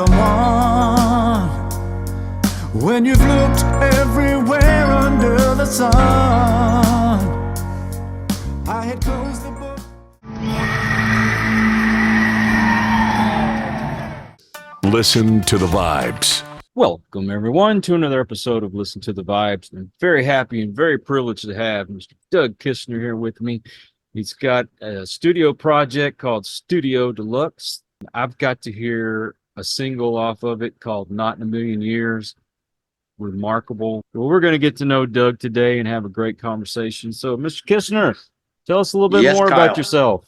someone when you've looked everywhere under the sun. I had closed the book. Listen to the vibes. Welcome, everyone, to another episode of Listen to the Vibes. I'm very happy and very privileged to have Mr. Doug Kistner here with me. He's got a studio project called Studio Deluxe. I've got to hear a single off of it called Not in a Million Years. Remarkable. Well, we're going to get to know Doug today and have a great conversation. So, Mr. Kistner, tell us a little bit more Kyle. about yourself.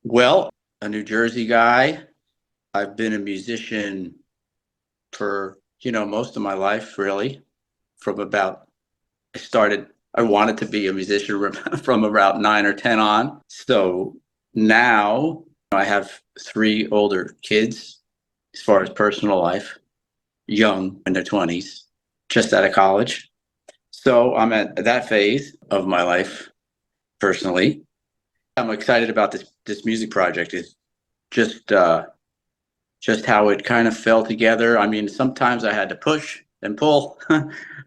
Well, a New Jersey guy. I've been a musician for, most of my life, really. I wanted to be a musician from about 9 or 10 on. So now I have 3 older kids as far as personal life, young in their 20s, just out of college. So I'm at that phase of my life personally. I'm excited about this music project. It's just how it kind of fell together. I mean, sometimes I had to push and pull,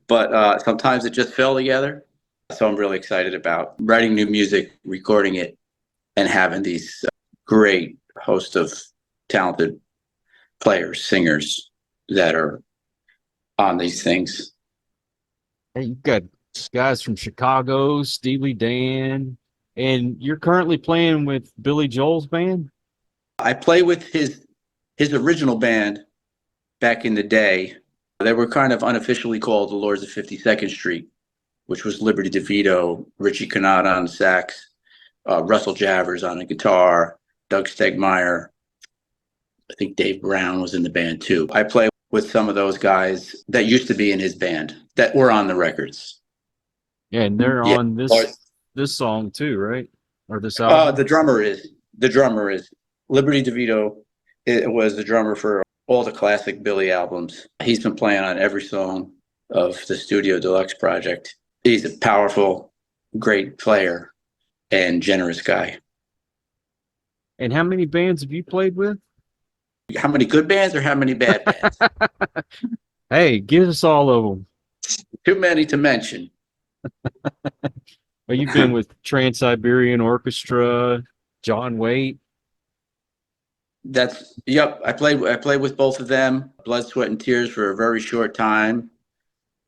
but sometimes it just fell together. So I'm really excited about writing new music, recording it, and having these great host of talented players, singers that are on these things. Hey, you've got guys from Chicago, Steely, Dan, and you're currently playing with Billy Joel's band? I play with his original band back in the day. They were kind of unofficially called the Lords of 52nd Street, which was Liberty Devitto, Richie Canada on sax, Russell Javers on the guitar, Doug Stegmeyer. I think Dave Brown was in the band too. I play with some of those guys that used to be in his band that were on the records. Yeah, and they're on this song too, right? Or this album? The drummer is Liberty Devitto. It was the drummer for all the classic Billy albums. He's been playing on every song of the Studio Deluxe project. He's a powerful, great player and generous guy. And how many bands have you played with? How many good bands or how many bad bands? Hey, give us all of them. Too many to mention. Well, you've been with Trans-Siberian Orchestra, John Waite. Yep. I played with both of them. Blood, Sweat, and Tears for a very short time.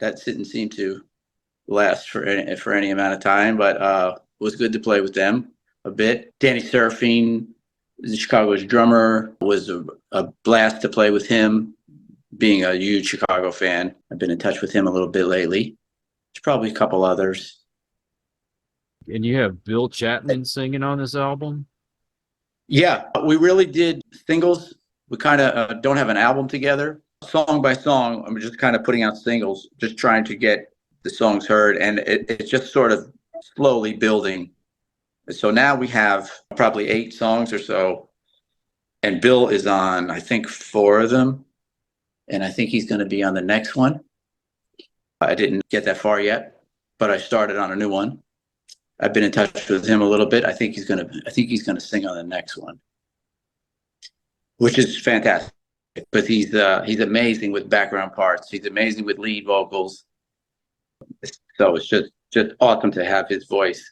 That didn't seem to last for any amount of time, but it was good to play with them a bit. Danny Serafine, Chicago's drummer, was a blast to play with him. Being a huge Chicago fan, I've been in touch with him a little bit lately. There's probably a couple others. And you have Bill Chapman singing on this album? Yeah, we really did singles. We kind of don't have an album together. Song by song, I'm just kind of putting out singles, just trying to get the songs heard. And it's just sort of slowly building. So now we have probably 8 songs or so. And Bill is on, I think, 4 of them. And I think he's going to be on the next one. I didn't get that far yet, but I started on a new one. I've been in touch with him a little bit. I think he's going to sing on the next one, which is fantastic. But he's amazing with background parts. He's amazing with lead vocals. So it's just awesome to have his voice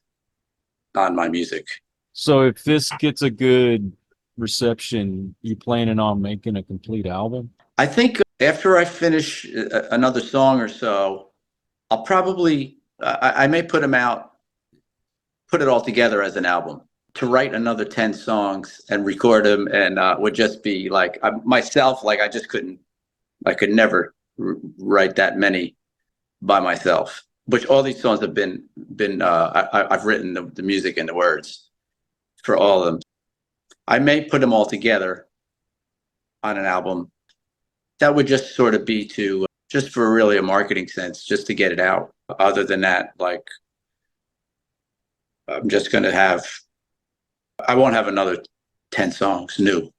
on my music. So if this gets a good reception, you planning on making a complete album? I think after I finish another song or so, I'll probably I may put it all together as an album. To write another 10 songs and record them and would just be like myself. Like I could never write that many by myself. Which all these songs have been I've written the music and the words for all of them. I may put them all together on an album. That would just sort of be just for really a marketing sense, just to get it out. Other than that, like I'm just going to I won't have another 10 songs new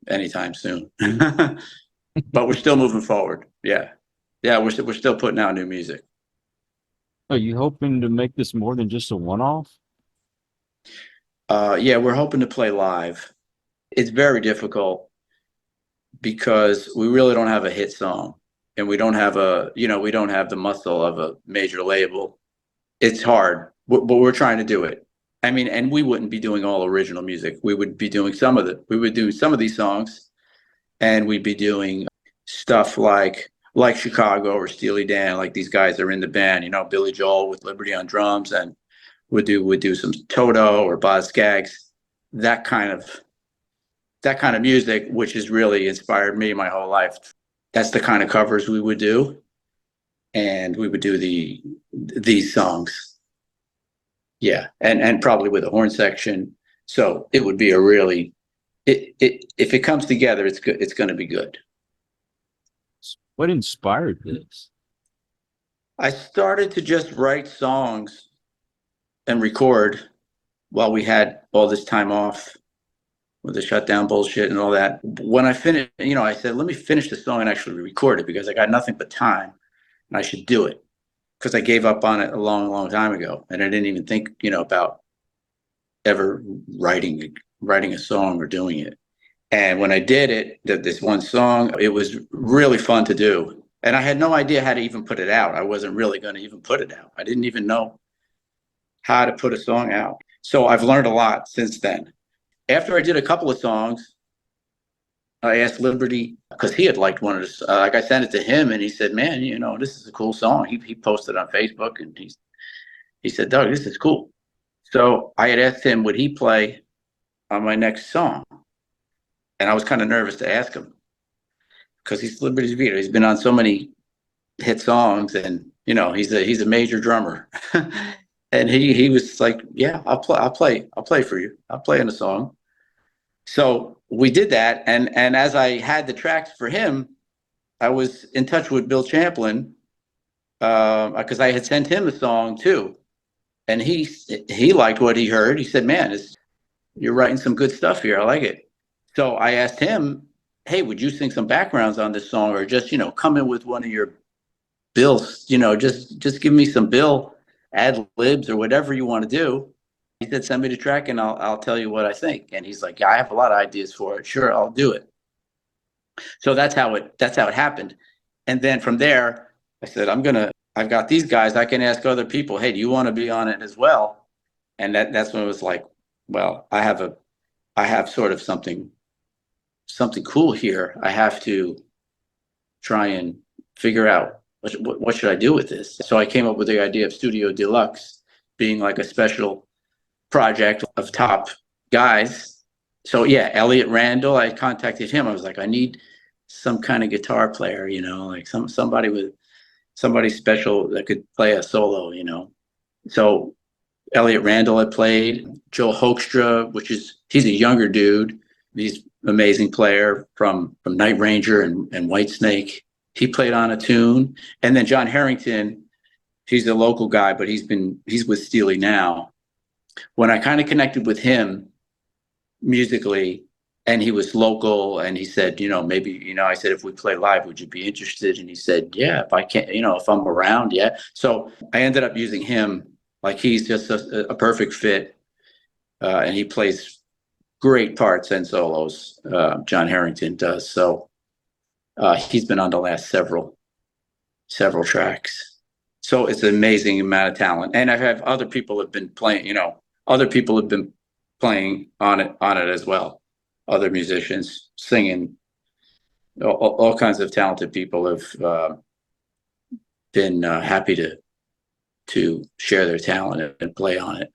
anytime soon. But we're still moving forward. Yeah. Yeah, we're still putting out new music. Are you hoping to make this more than just a one-off? Yeah, we're hoping to play live. It's very difficult because we really don't have a hit song, and we don't have we don't have the muscle of a major label. It's hard, but we're trying to do it. I mean, and we wouldn't be doing all original music. We would be doing we would do some of these songs, and we'd be doing stuff like Chicago or Steely Dan, like these guys are in the band, Billy Joel with Liberty on drums, and would do some Toto or Boz Scaggs, that kind of music, which has really inspired me my whole life. That's the kind of covers we would do, and we would do these songs. Yeah, and probably with a horn section. So it would be a really, if it comes together, it's good. It's going to be good. What inspired this? I started to just write songs and record while we had all this time off with the shutdown bullshit and all that. When I finished, I said, let me finish the song and actually record it, because I got nothing but time and I should do it. Because I gave up on it a long, long time ago, and I didn't even think, about ever writing a song or doing it. And when I did it, this one song, it was really fun to do. And I had no idea how to even put it out. I wasn't really going to even put it out. I didn't even know how to put a song out. So I've learned a lot since then. After I did a couple of songs, I asked Liberty, because he had liked one of the, I sent it to him, and he said, man, this is a cool song. He posted on Facebook, and he said, Doug, this is cool. So I had asked him, would he play on my next song? And I was kind of nervous to ask him, because he's Liberty Devitto. He's been on so many hit songs, and he's a major drummer. And he was like, yeah, I'll play for you. I'll play in a song. So we did that, and as I had the tracks for him, I was in touch with Bill Champlin, because I had sent him a song too, and he liked what he heard. He said, man, you're writing some good stuff here. I like it. So I asked him, hey, would you sing some backgrounds on this song, or just come in with one of your Bills, just give me some Bill ad libs or whatever you want to do. He said, send me the track and I'll tell you what I think. And he's like, yeah, I have a lot of ideas for it. Sure, I'll do it. So that's how it happened. And then from there, I said, I've got these guys. I can ask other people, hey, do you want to be on it as well? And that's when it was like, well, I have sort of something cool here. I have to try and figure out what should I do with this. So I came up with the idea of Studio Deluxe being like a special project of top guys. So yeah, Elliot Randall, I contacted him. I was like, I need some kind of guitar player, like somebody special that could play a solo, So Elliot Randall had played. Joe Hoekstra, he's a younger dude. He's an amazing player from Night Ranger and Whitesnake. He played on a tune. And then John Herington, he's a local guy, but he's with Steely now. When I kind of connected with him musically, and he was local, and he said, maybe, I said, if we play live, would you be interested? And he said, yeah, if I can, if I'm around, yeah. So I ended up using him. Like, he's just a perfect fit, and he plays great parts and solos. John Herington does. So he's been on the last several tracks. So it's an amazing amount of talent. And I have other people have been playing, on it as well. Other musicians singing, all kinds of talented people have been happy to share their talent and play on it.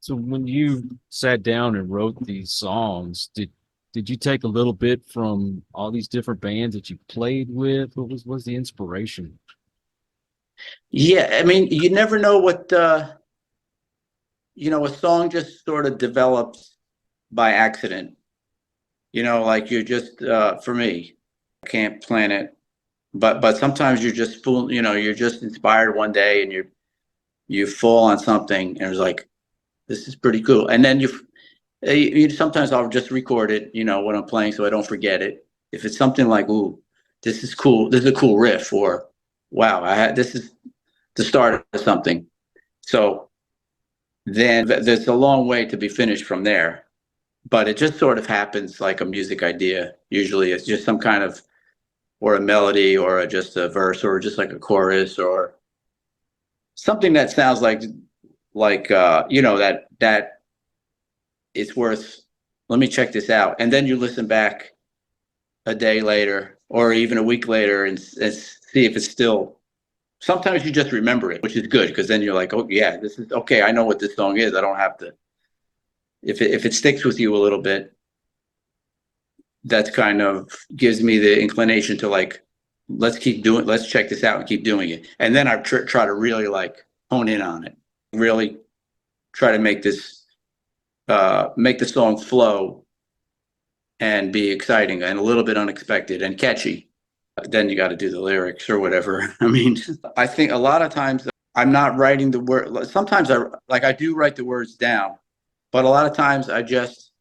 So when you sat down and wrote these songs, did you take a little bit from all these different bands that you played with? What was the inspiration? Yeah, I mean, you never know what, a song just sort of develops by accident. Like you're just, for me, I can't plan it, but sometimes you're just you're just inspired one day and you fall on something and it's like, this is pretty cool. And then you sometimes I'll just record it, when I'm playing, so I don't forget it. If it's something like, ooh, this is cool, this is a cool riff, or wow, this is the start of something. So then there's a long way to be finished from there. but it just sort of happens like a music idea. Usually it's just some kind of, or a melody or just a verse or just like a chorus or something that sounds like that it's worth, let me check this out. And then you listen back a day later or even a week later and see if it's still, sometimes you just remember it, which is good, because then you're like, oh yeah, this is okay. I know what this song is. I don't have to, if it sticks with you a little bit, that's kind of gives me the inclination to like, let's check this out and keep doing it. And then I try to really like hone in on it, really try to make the song flow and be exciting and a little bit unexpected and catchy. Then you got to do the lyrics or whatever. I mean, I think a lot of times I'm not writing the word. Sometimes I do write the words down, but a lot of times I just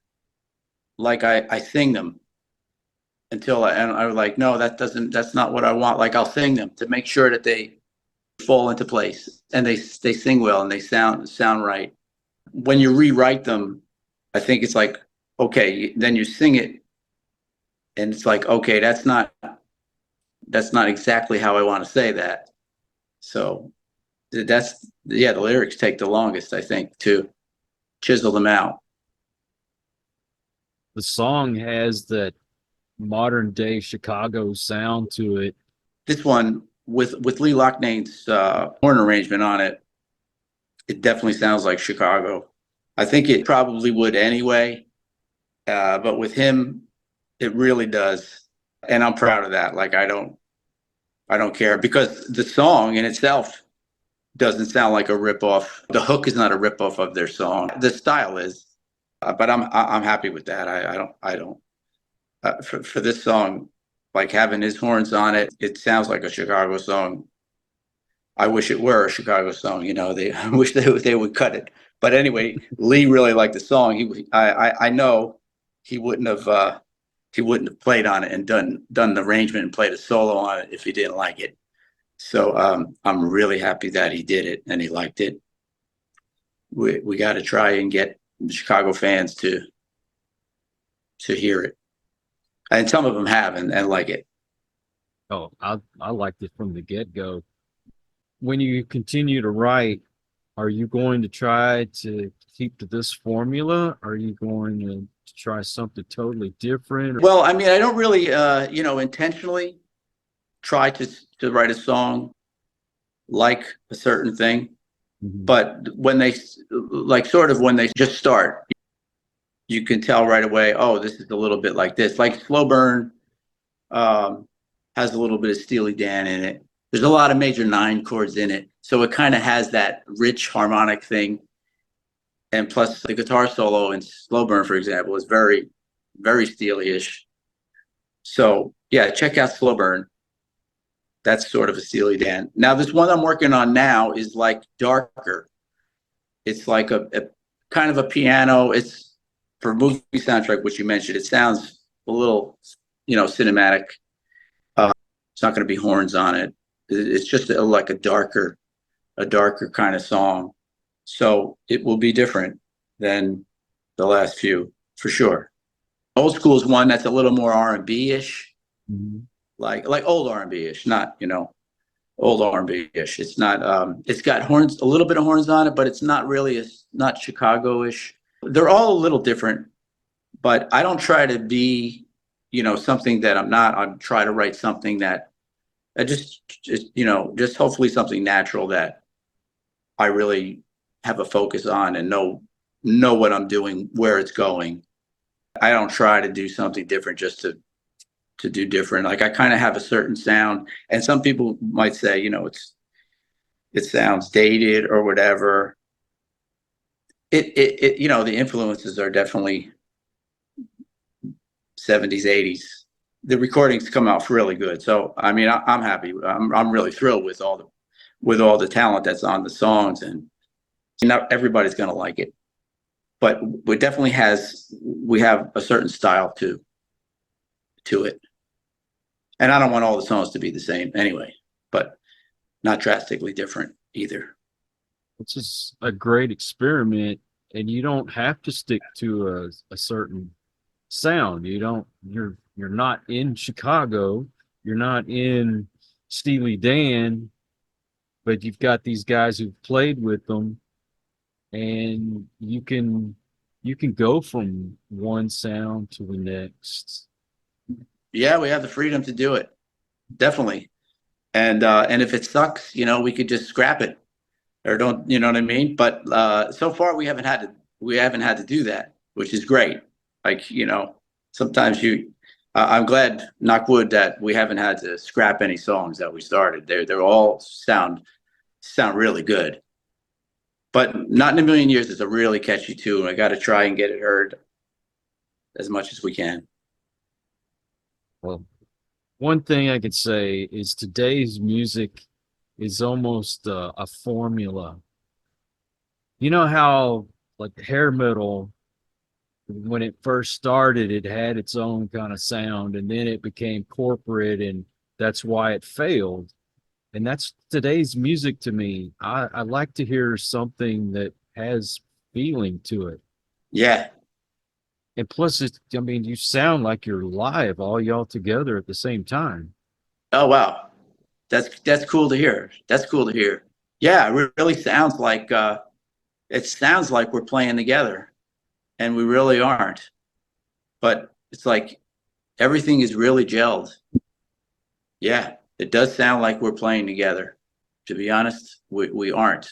I sing them until I'm like, no, that's not what I want. Like I'll sing them to make sure that they fall into place and they sing well and they sound right. When you rewrite them, I think it's like, okay, then you sing it and it's like, okay, that's not exactly how I want to say that. So the lyrics take the longest, I think, to chisel them out. The song has that modern day Chicago sound to it. This one with Lee Loughnane's horn arrangement on it, it definitely sounds like Chicago. I think it probably would anyway, but with him, it really does, and I'm proud of that. Like I don't care, because the song in itself doesn't sound like a ripoff. The hook is not a ripoff of their song. The style is, but I'm happy with that. I don't. For this song, like having his horns on it, it sounds like a Chicago song. I wish it were a Chicago song. I wish they would cut it. But anyway, Lee really liked the song. I know he wouldn't have played on it and done the arrangement and played a solo on it if he didn't like it. So I'm really happy that he did it and he liked it. We got to try and get the Chicago fans to hear it. And some of them have and like it. Oh, I liked it from the get-go. When you continue to write, are you going to try to keep to this formula? Are you going to try something totally different? Well, I mean, I don't really, intentionally try to write a song like a certain thing. Mm-hmm. But when they when they just start, you can tell right away, oh, this is a little bit like this. Like Slow Burn has a little bit of Steely Dan in it. There's a lot of major 9 chords in it. So it kind of has that rich harmonic thing. And plus the guitar solo in Slow Burn, for example, is very, very Steely-ish. So yeah, check out Slow Burn. That's sort of a Steely Dan. Now this one I'm working on now is like darker. It's like a kind of a piano. It's for movie soundtrack, which you mentioned. It sounds a little, cinematic. It's not going to be horns on it. It's just like a darker kind of song. So it will be different than the last few, for sure. Old School is one that's a little more R&B-ish, Mm-hmm. like old R&B-ish, not, old R&B-ish. It's not, it's got horns, a little bit of horns on it, but it's not really, not Chicago-ish. They're all a little different, but I don't try to be, something that I'm not. I try to write something that just hopefully something natural that I really have a focus on and know what I'm doing, where it's going. I don't try to do something different just to do different. Like I kind of have a certain sound, and some people might say, it sounds dated or whatever. It the influences are definitely 70s, 80s. The recordings come out really good. So I mean, I'm happy. I'm really thrilled with all the talent that's on the songs, and not everybody's gonna like it, but we have a certain style to it. And I don't want all the songs to be the same anyway, but not drastically different either. It's just a great experiment. and you don't have to stick to a certain sound. You're not in Chicago, you're not in Steely Dan, but you've got these guys who've played with them, and you can go from one sound to the next. Yeah, we have the freedom to do it. Definitely. And if it sucks, we could just scrap it or don't, you know what I mean? But so far we haven't had to do that, which is great. Like, sometimes I'm glad, knock wood, that we haven't had to scrap any songs that we started. They're all sound really good. But Not in a Million Years is a really catchy tune. I got to try and get it heard as much as we can. Well, one thing I could say is today's music is almost a formula. You know how, like, hair metal, when it first started, it had its own kind of sound, and then it became corporate, and that's why it failed. And that's today's music to me. I like to hear something that has feeling to it. Yeah. And plus, you sound like you're live, all y'all together at the same time. Oh, wow. That's cool to hear. That's cool to hear. Yeah, it really sounds like we're playing together, and we really aren't. But it's like everything is really gelled. Yeah, it does sound like we're playing together. To be honest, we aren't.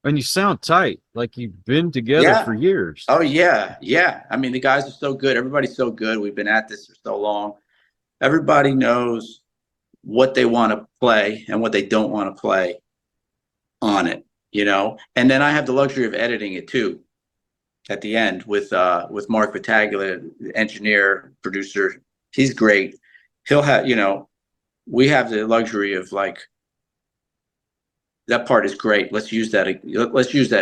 And you sound tight, like you've been together for years. Oh, yeah. Yeah. I mean, the guys are so good. Everybody's so good. We've been at this for so long. Everybody knows what they want to play and what they don't want to play on it, And then I have the luxury of editing it too at the end with Mark Battaglia, the engineer, producer. He's great. He'll have, we have the luxury of, like, that part is great. Let's use that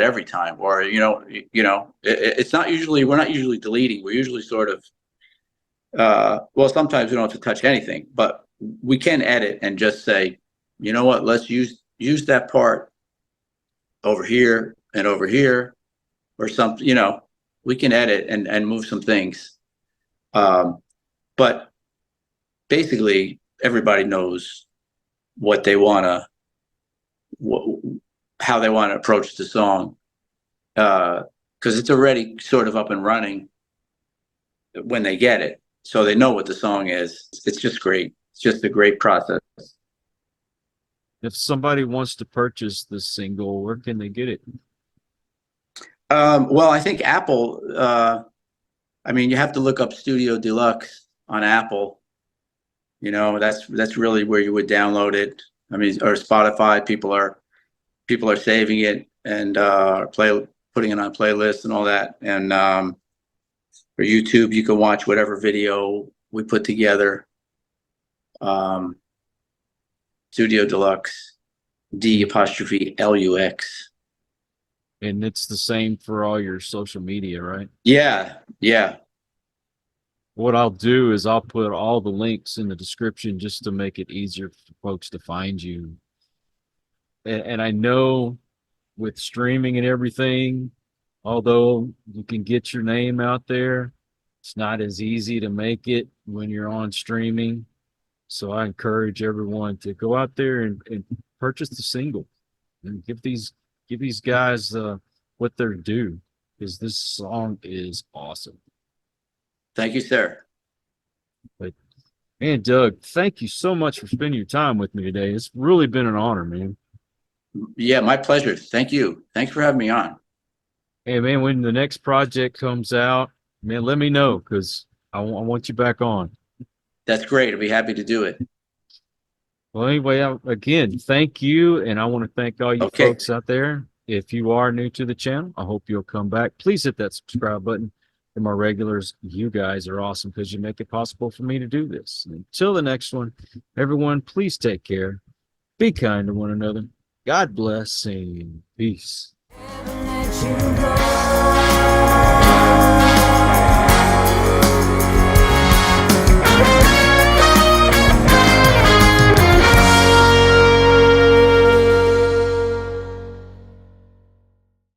every time. Or, it's not usually, we're not usually deleting. We're usually sort of, well, sometimes we don't have to touch anything, but we can edit and just say, you know what, let's use that part over here and over here or something, we can edit and move some things. But basically everybody knows what they want to, how they want to approach the song, because it's already sort of up and running when they get it, so they know what the song is. It's just great. It's just a great process. If somebody wants to purchase this single, where can they get it? Well, I think Apple, you have to look up Studio Deluxe on Apple. That's really where you would download it. Or Spotify, people are saving it and putting it on playlists and all that. And for YouTube, you can watch whatever video we put together. Studio Deluxe, D''Lux. And it's the same for all your social media, right? Yeah. What I'll do is I'll put all the links in the description just to make it easier for folks to find you. And I know with streaming and everything, although you can get your name out there, it's not as easy to make it when you're on streaming. So I encourage everyone to go out there and purchase the single and give these guys what they're due, because this song is awesome. Thank you, sir. But man, Doug, thank you so much for spending your time with me today. It's really been an honor, man. Yeah, my pleasure. Thank you. Thanks for having me on. Hey, man, when the next project comes out, man, let me know, because I want you back on. That's great. I'll be happy to do it. Well, anyway, again, thank you, and I want to thank all you folks out there. If you are new to the channel, I hope you'll come back. Please hit that subscribe button. And my regulars, you guys are awesome because you make it possible for me to do this. And until the next one, everyone, please take care. Be kind to one another. God bless and peace. Never let you go.